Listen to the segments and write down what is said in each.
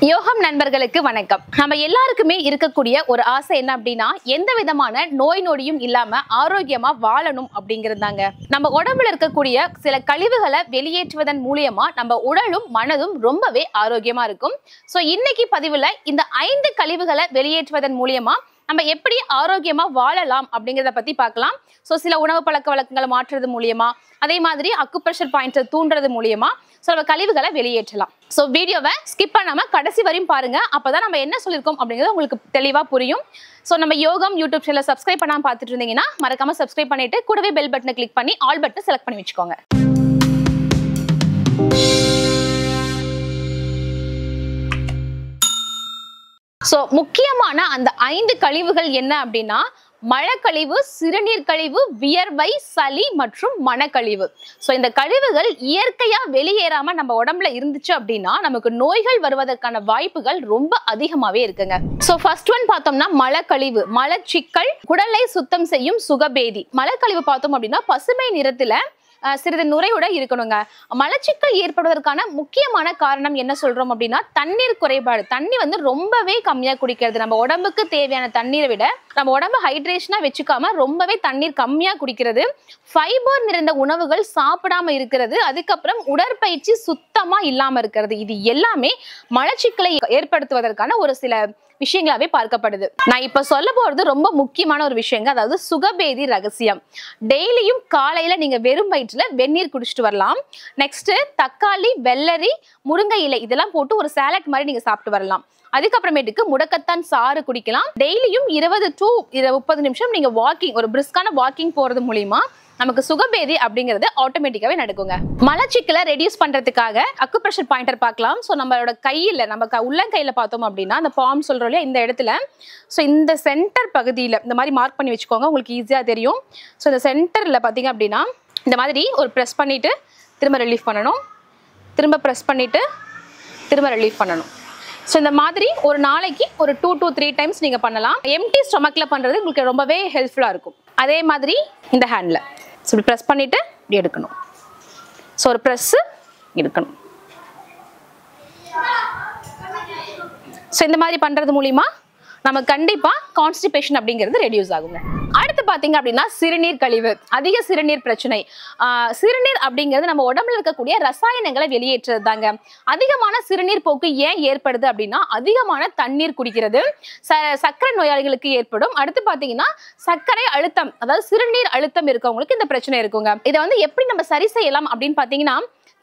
யோகம் நண்பர்களுக்கு வணக்கம். நம்ம எல்லாருக்குமே இருக்கக்கூடிய ஒரு ஆசை என்ன அப்படின்னா, எந்த விதமான நோய் நொடியும் இல்லாம ஆரோக்கியமா வாழணும் அப்படிங்கிறதாங்க. நம்ம உடம்புல இருக்கக்கூடிய சில கழிவுகளை வெளியேற்றுவதன் மூலியமா நம்ம உடலும் மனதும் ரொம்பவே ஆரோக்கியமா இருக்கும். சோ இன்னைக்கு பதிவுல இந்த 5 கழிவுகளை வெளியேற்றுவதன் மூலியமா நம்ம எப்படி ஆரோக்கியமா வாழலாம் அப்படிங்கிறத பத்தி பார்க்கலாம். சோ சில உணவு பழக்க வழக்கங்களை மாற்றுறது மூலியமா, அதே மாதிரி அக்குப்ரெஷர் பாயிண்ட்ஸை தூண்டுறது மூலியமா நம்ம கழிவுகளை வெளியேற்றலாம். சோ வீடியோவை ஸ்கிப் பண்ணாம கடைசி வரையும் பாருங்க. அப்பதான் நம்ம என்ன சொல்லியிருக்கோம் அப்படிங்கிறது உங்களுக்கு தெளிவா புரியும். சோ நம்ம யோகம் யூடியூப் சேனலை சப்ஸ்கிரைப் பண்ணாம பார்த்துட்டு இருந்தீங்கன்னா மறக்காம சப்ஸ்கிரைப் பண்ணிட்டு கூடவே பெல் பட்டனை கிளிக் பண்ணி ஆல் பட்டனை செலக்ட் பண்ணி வச்சுக்கோங்க. சோ முக்கியமான அந்த 5 கழிவுகள் என்ன அப்படின்னா, மலக்கழிவு, சிறுநீர் கழிவு, வியர்வை, சளி மற்றும் மனக்கழிவு. சோ இந்த கழிவுகள் இயற்கையா வெளியேறாம நம்ம உடம்புல இருந்துச்சு அப்படின்னா நமக்கு நோய்கள் வருவதற்கான வாய்ப்புகள் ரொம்ப அதிகமாவே இருக்குங்க. சோ ஃபர்ஸ்ட் ஒன் பார்த்தோம்னா மலக்கழிவு. மலச்சிக்கல் குடலை சுத்தம் செய்யும் சுகபேதி. மலக்கழிவு பார்த்தோம் அப்படின்னா பசுமை நிறத்துல சிறிது நுரையோட இருக்கணுங்க. மலச்சிக்கல் ஏற்படுவதற்கான முக்கியமான காரணம் என்ன சொல்றோம் அப்படின்னா, தண்ணீர் குறைபாடு. தண்ணி ரொம்பவே கம்மியா குடிக்கிறது. நம்ம உடம்புக்கு தேவையான தண்ணீரை விட நம்ம உடம்பு ஹைட்ரேஷனா வச்சுக்காம ரொம்பவே தண்ணீர் கம்மியா குடிக்கிறது, ஃபைபர் நிறைந்த உணவுகள் சாப்பிடாம இருக்கிறது, அதுக்கப்புறம் உடற்பயிற்சி சுத்தமா இல்லாம இருக்கிறது. இது எல்லாமே மலச்சிக்கலை ஏற்படுத்துவதற்கான ஒரு சில விஷயங்களாவே பார்க்கப்படுது. நான் இப்ப சொல்ல போறது ரொம்ப முக்கியமான ஒரு விஷயங்க. அதாவது சுகபேதி ரகசியம். டெய்லியும் காலையில நீங்க வெறும் வயிற்றுல வெந்நீர் குடிச்சிட்டு வரலாம். நெக்ஸ்ட் தக்காளி, வெள்ளரி, முருங்கை இலை இதெல்லாம் போட்டு ஒரு சாலட் மாதிரி நீங்க சாப்பிட்டு வரலாம். அதுக்கப்புறமேட்டுக்கு முடக்கத்தான் சாறு குடிக்கலாம். டெய்லியும் 20 to 30 நிமிஷம் நீங்க வாக்கிங், ஒரு பிரிஸ்கான வாக்கிங் போறது மூலியமா நமக்கு சுகபேதி அப்படிங்கிறது ஆட்டோமேட்டிக்காவே நடக்குங்க. மலச்சிக்கலை ரெடியூஸ் பண்றதுக்காக அக்குப்ரெஷர் பாயிண்டர் பார்க்கலாம். ஸோ நம்மளோட கையில, நம்ம உள்ளங்கையில பார்த்தோம் அப்படின்னா அந்த பாம் சொல்றோம் இல்லையா, இந்த இடத்துல ஸோ இந்த சென்டர் பகுதியில் இந்த மாதிரி மார்க் பண்ணி வச்சுக்கோங்க, உங்களுக்கு ஈஸியாக தெரியும். ஸோ இந்த சென்டர்ல பார்த்தீங்க அப்படின்னா இந்த மாதிரி ஒரு ப்ரெஸ் பண்ணிட்டு திரும்ப ரிலீஃப் பண்ணணும், திரும்ப ப்ரெஸ் பண்ணிட்டு திரும்ப ரிலீஃப் பண்ணணும். ஸோ இந்த மாதிரி ஒரு நாளைக்கு ஒரு 2 to 3 டைம்ஸ் நீங்க பண்ணலாம். எம்டி ஸ்டொமக்ல பண்றது உங்களுக்கு ரொம்பவே ஹெல்ப்ஃபுல்லா இருக்கும். அதே மாதிரி இந்த ஹேண்ட்ல இப்படி ப்ரெஸ் பண்ணிட்டு இப்படி எடுக்கணும். ஸோ ஒரு ப்ரெஸ் எடுக்கணும். ஸோ இந்த மாதிரி பண்றது மூலியமா நம்ம கண்டிப்பா கான்ஸ்டிபேஷன் அப்படிங்கிறது ரெடியூஸ் ஆகுங்க. அடுத்து பாத்தீங்க அப்படின்னா சிறுநீர் கழிவு. அதிக சிறுநீர் பிரச்சனை. சிறுநீர் அப்படிங்கிறது நம்ம உடம்புல இருக்கக்கூடிய ரசாயனங்களை வெளியேற்றுறது தாங்க. அதிகமான சிறுநீர் போக்கு ஏன் ஏற்படுது அப்படின்னா, அதிகமான தண்ணீர் குடிக்கிறது சர்க்கரை நோயாளிகளுக்கு ஏற்படும். அடுத்து பாத்தீங்கன்னா சர்க்கரை அழுத்தம், அதாவது சிறுநீர் அழுத்தம் இருக்கவங்களுக்கு இந்த பிரச்சனை இருக்குங்க. இதை எப்படி நம்ம சரி செய்யலாம் அப்படின்னு பாத்தீங்கன்னா,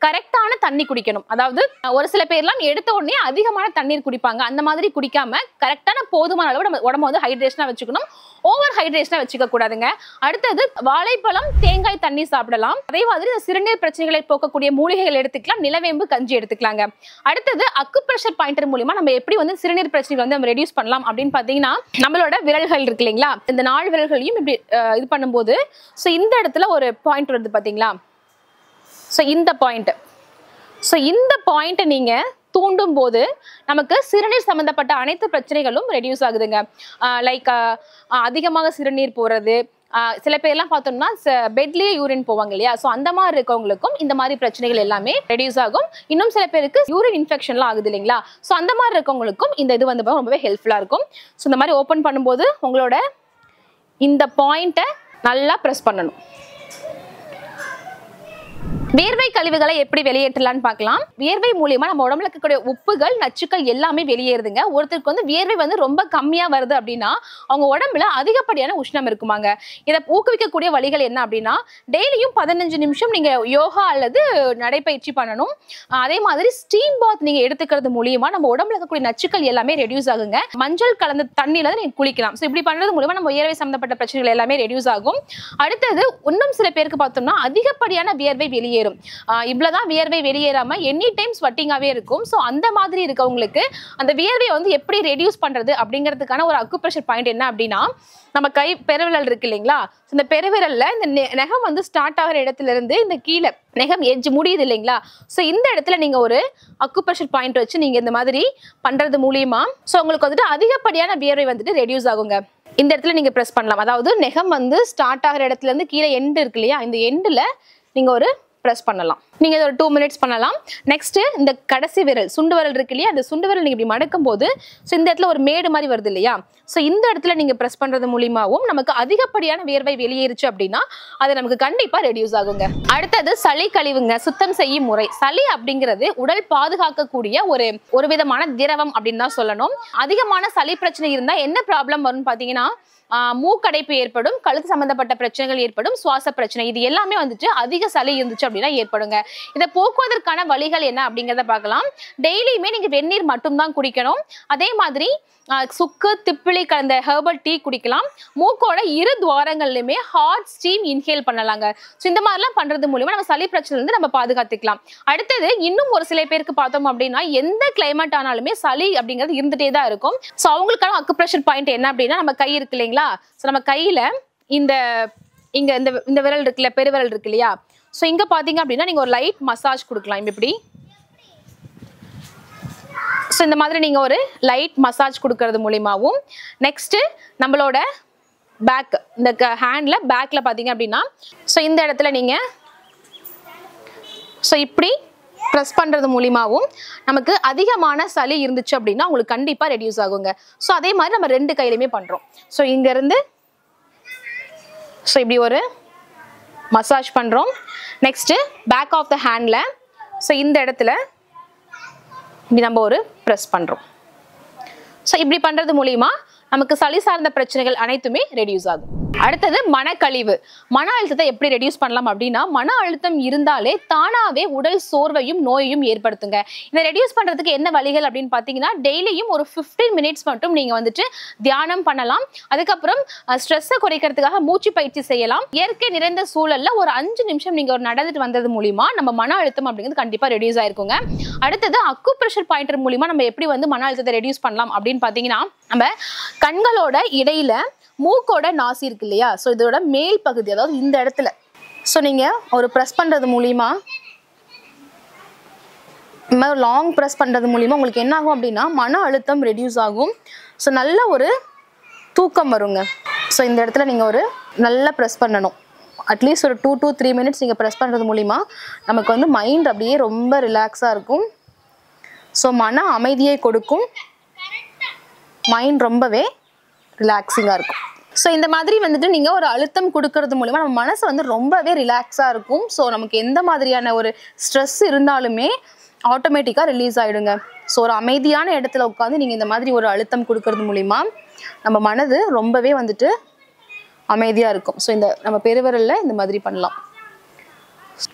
கரெக்டான தண்ணி குடிக்கணும். அதாவது ஒரு சில பேர்லாம் எடுத்த உடனே அதிகமான தண்ணீர் குடிப்பாங்க. அந்த மாதிரி குடிக்காம கரெக்டான போதுமான அளவு நம்ம உடம்பு ஹைட்ரேஷனா வச்சுக்கணும். ஓவர் ஹைட்ரேஷனா வச்சுக்க கூடாதுங்க. அடுத்தது வாழைப்பழம், தேங்காய் தண்ணி சாப்பிடலாம். அதே மாதிரி சிறுநீர் பிரச்சனைகளை போக்கக்கூடிய மூலிகைகள் எடுத்துக்கலாம். நிலவேம்பு கஞ்சி எடுத்துக்கலாங்க. அடுத்தது அக்குப்ரெஷர் பாயிண்டர் மூலமா நம்ம எப்படி சிறுநீர் பிரச்சனைகளை நம்ம ரெடியூஸ் பண்ணலாம் அப்படின்னு பாத்தீங்கன்னா, நம்மளோட விரல்கள் இருக்கு இல்லைங்களா, இந்த 4 விரல்களையும் இப்படி இது பண்ணும்போது இந்த இடத்துல ஒரு பாயிண்ட் வருது பாத்தீங்களா, இந்த பாயிண்ட் நீங்க தூண்டும் போது நமக்கு சிறுநீர் சம்பந்தப்பட்ட அனைத்து பிரச்சனைகளும் ரெடியூஸ் ஆகுதுங்க. லைக் அதிகமாக சிறுநீர் போறது, சில பேர்லாம் பார்த்தோம்னா பெட்லயே யூரின் போவாங்க இல்லையா, ஸோ அந்த மாதிரி இருக்கவங்களுக்கும் இந்த மாதிரி பிரச்சனைகள் எல்லாமே ரெடியூஸ் ஆகும். இன்னும் சில பேருக்கு யூரின் இன்ஃபெக்ஷன்லாம் ஆகுது இல்லைங்களா, ஸோ அந்த மாதிரி இருக்கவங்களுக்கும் இந்த இது ரொம்பவே ஹெல்ப்ஃபுல்லா இருக்கும். ஸோ இந்த மாதிரி ஓப்பன் பண்ணும்போது உங்களோட இந்த பாயிண்ட்டை நல்லா ப்ரெஸ் பண்ணணும். வியர்வை கழிவுகளை எப்படி வெளியேற்றலாம்னு பார்க்கலாம். வியர்வை மூலியமா நம்ம உடம்புல இருக்கக்கூடிய உப்புகள், நச்சுக்கள் எல்லாமே வெளியேறுதுங்க. ஒருத்தருக்கு வியர்வை ரொம்ப கம்மியா வருது அப்படின்னா அவங்க உடம்புல அதிகப்படியான உஷ்ணம் இருக்குமாங்க. இதை ஊக்குவிக்கக்கூடிய வழிகள் என்ன அப்படின்னா, டெய்லியும் 15 நிமிஷம் நீங்க யோகா அல்லது நடைப்பயிற்சி பண்ணணும். அதே மாதிரி ஸ்டீம் பாத் நீங்க எடுத்துக்கிறது மூலியமா நம்ம உடம்புல இருக்கக்கூடிய நச்சுக்கள் எல்லாமே ரெடியூஸ் ஆகுங்க. மஞ்சள் கலந்த தண்ணியில நீங்க குளிக்கலாம். ஸோ இப்படி பண்றது மூலமா நம்ம வியர்வை சம்பந்தப்பட்ட பிரச்சனைகள் எல்லாமே ரெடியூஸ் ஆகும். அடுத்தது இன்னும் சில பேருக்கு பார்த்தோம்னா அதிகப்படியான வியர்வை வெளியேறும். இவ்வளவுதான் வியர்வை வெளியேறாம எனி டைம் ஸ்வெட்டிங்காவே இருக்கும். சோ அந்த மாதிரி இருக்கவங்களுக்கு அந்த வியர்வையை எப்படி ரெடியூஸ் பண்றது அப்படிங்கிறதுக்கான ஒரு அக்குப்ரெஷர் பாயிண்ட் என்ன அப்படின்னா, நம்ம கை பெருவிரல் இருக்கு இல்லைங்களா, இந்த பெருவிரல்ல இந்த நகம் ஸ்டார்ட் ஆகிற இடத்துல இருந்து இந்த கீழே நகம் எட்ஜ் முடியுது இல்லைங்களா, சோ இந்த இடத்துல நீங்க ஒரு அக்குப்ரெஷர் பாயிண்ட் வச்சு நீங்க இந்த மாதிரி பண்றது மூலியமா சோ உங்களுக்கு அதிகப்படியான வியர்வை ரெடியூஸ் ஆகுங்க. இந்த இடத்துல நீங்க பிரஸ் பண்ணலாம். அதாவது நகம் ஸ்டார்ட் ஆகிற இடத்துல இருந்து கீழே எண்ட் இருக்கு இல்லையா, இந்த எண்ட்ல நீங்க ஒரு பிரஸ் பண்ணலாம். நீங்க இதை ஒரு 2 மினிட்ஸ் பண்ணலாம். நெக்ஸ்ட் இந்த கடைசி விரல் சுண்டு விரல் இருக்கு இல்லையா, அந்த சுண்டு விரல் நீங்க இப்படி மடக்கும் போது இந்த இடத்துல ஒரு மேடு மாதிரி வருது இல்லையா, ஸோ இந்த இடத்துல நீங்க பிரஸ் பண்றது மூலியமாவும் நமக்கு அதிகப்படியான வியர்வை வெளியேறுச்சு அப்படின்னா அது நமக்கு கண்டிப்பா ரெடியூஸ் ஆகுங்க. அடுத்தது சளி கழிவுங்க, சுத்தம் செய்யும் முறை. சளி அப்படிங்கிறது உடல் பாதுகாக்கக்கூடிய ஒரு விதமான திரவம் அப்படின்னு தான் சொல்லணும். அதிகமான சளி பிரச்சனை இருந்தா என்ன ப்ராப்ளம் வரும்னு பாத்தீங்கன்னா மூக்கடைப்பு ஏற்படும், கழுத்து சம்பந்தப்பட்ட பிரச்சனைகள் ஏற்படும், சுவாச பிரச்சனை, இது எல்லாமே வந்துட்டு அதிக சளி இருந்துச்சு அப்படின்னா ஏற்படுங்க. இதை போக்குவதற்கான வழிகள் என்ன அப்படிங்கிறத பார்க்கலாம். டெய்லியுமே நீங்க வெந்நீர் மட்டும்தான் குடிக்கணும். அதே மாதிரி சுக்கு திப்பிலி கலந்த ஹெர்பல் டீ குடிக்கலாம். மூக்கோட 2 துவாரங்கள்லயுமே ஹாட் ஸ்டீம் இன்ஹேல் பண்ணலாங்க. ஸோ இந்த மாதிரிலாம் பண்றது மூலமா நம்ம சளி பிரச்சனை இருந்து நம்ம பாதுகாத்துக்கலாம். அடுத்தது இன்னும் ஒரு சில பேருக்கு பார்த்தோம் அப்படின்னா எந்த கிளைமேட் ஆனாலுமே சளி அப்படிங்கிறது இருந்துட்டே தான் இருக்கும். ஸோ அவங்களுக்கான அக்குப்ரெஷர் பாயிண்ட் என்ன அப்படின்னா நம்ம கை இருக்கு இல்லைங்களா, ஸோ நம்ம கையில இங்க இந்த விரல் இருக்குல்ல, பெருவிரல் இருக்கு இல்லையா, ஸோ இங்க பாத்தீங்க அப்படின்னா நீங்க ஒரு லைட் மசாஜ் கொடுக்கலாம் இப்படி. ஸோ இந்த மாதிரி நீங்க ஒரு லைட் மசாஜ் கொடுக்கறது மூலியமாவும், நெக்ஸ்ட் நம்மளோட பேக் இந்த ஹேண்ட்ல பேக்ல பாத்தீங்க அப்படின்னா ஸோ இந்த இடத்துல நீங்க ஸோ இப்படி ப்ரெஸ் பண்றது மூலியமாவும் நமக்கு அதிகமான சளி இருந்துச்சு அப்படின்னா உங்களுக்கு கண்டிப்பா ரெடியூஸ் ஆகுங்க. ஸோ அதே மாதிரி நம்ம 2 கையிலுமே பண்றோம். ஸோ இங்க இருந்து ஸோ இப்படி ஒரு மசாஜ் பண்றோம். நெக்ஸ்ட் பேக் ஆஃப் த ஹேண்ட்ல ஸோ இந்த இடத்துல இப்படி நம்ம ஒரு ப்ரெஸ் பண்றோம். ஸோ இப்படி பண்றது மூலியமா நமக்கு சளி சார்ந்த பிரச்சனைகள் அனைத்துமே ரெடியூஸ் ஆகும். அடுத்தது மனக்கழிவு. மன அழுத்தத்தை எப்படி ரெடியூஸ் பண்ணலாம் அப்படின்னா, மன அழுத்தம் இருந்தாலே தானாவே உடல் சோர்வையும் நோயையும் ஏற்படுத்துங்க. இதை ரெடியூஸ் பண்றதுக்கு என்ன வழிகள் அப்படின்னு பாத்தீங்கன்னா, டெய்லியும் ஒரு 15 மினிட்ஸ் மட்டும் நீங்க வந்துட்டு தியானம் பண்ணலாம். அதுக்கப்புறம் ஸ்ட்ரெஸ்ஸை குறைக்கிறதுக்காக மூச்சு பயிற்சி செய்யலாம். இயற்கை நிறைந்த சூழல்ல ஒரு 5 நிமிஷம் நீங்க ஒரு நடந்துட்டு வந்தது மூலியமா நம்ம மன அழுத்தம் அப்படிங்கிறது கண்டிப்பா ரெடியூஸ் ஆயிருக்குங்க. அடுத்தது அக்குப்ரெஷர் பாயிண்டர் மூலியமா நம்ம எப்படி மன அழுத்தத்தை ரெடியூஸ் பண்ணலாம் அப்படின்னு பாத்தீங்கன்னா, நம்ம கண்களோட இடையில மூக்கோட நாசி இருக்கு இல்லையா, ஸோ இதோட மேல் பகுதி, அதாவது இந்த இடத்துல ஸோ நீங்க ஒரு ப்ரெஸ் பண்றது மூலியமா, இந்த மாதிரி லாங் ப்ரெஸ் பண்றது மூலியமா உங்களுக்கு என்ன ஆகும் அப்படின்னா மன அழுத்தம் ரெடியூஸ் ஆகும். ஸோ நல்ல ஒரு தூக்கம் வருங்க. ஸோ இந்த இடத்துல நீங்க ஒரு நல்லா ப்ரெஸ் பண்ணணும். அட்லீஸ்ட் ஒரு 2 to 3 மினிட்ஸ் நீங்க ப்ரெஸ் பண்றது மூலியமா நமக்கு மைண்ட் அப்படியே ரொம்ப ரிலாக்ஸா இருக்கும். ஸோ மன அமைதியை கொடுக்கும், மைண்ட் ரொம்பவே ரிலாக்ஸிங்காக இருக்கும். ஸோ இந்த மாதிரி நீங்கள் ஒரு அழுத்தம் கொடுக்கறது மூலமா நம்ம மனசு ரொம்பவே ரிலாக்ஸாக இருக்கும். ஸோ நமக்கு எந்த மாதிரியான ஒரு ஸ்ட்ரெஸ் இருந்தாலுமே ஆட்டோமேட்டிக்காக ரிலீஸ் ஆகிடுங்க. ஸோ ஒரு அமைதியான இடத்துல உட்காந்து நீங்கள் இந்த மாதிரி ஒரு அழுத்தம் கொடுக்கறது மூலிமா நம்ம மனது ரொம்பவே அமைதியாக இருக்கும். ஸோ இந்த நம்ம பெருவிரலில் இந்த மாதிரி பண்ணலாம்.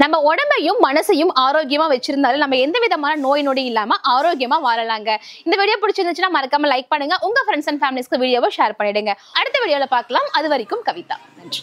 நம்ம உடம்பையும் மனசையும் ஆரோக்கியமா வச்சிருந்தாலும் நம்ம எந்த விதமான நோய் நொடி இல்லாம ஆரோக்கியமா வாழலாங்க. இந்த வீடியோ பிடிச்சிருந்துச்சுன்னா மறக்காம லைக் பண்ணுங்க, உங்க ஃப்ரெண்ட்ஸ் அண்ட் ஃபேமிலிஸ்க்கு வீடியோவை ஷேர் பண்ணிடுங்க. அடுத்த வீடியோல பார்க்கலாம். அது வரைக்கும் கவிதா. நன்றி.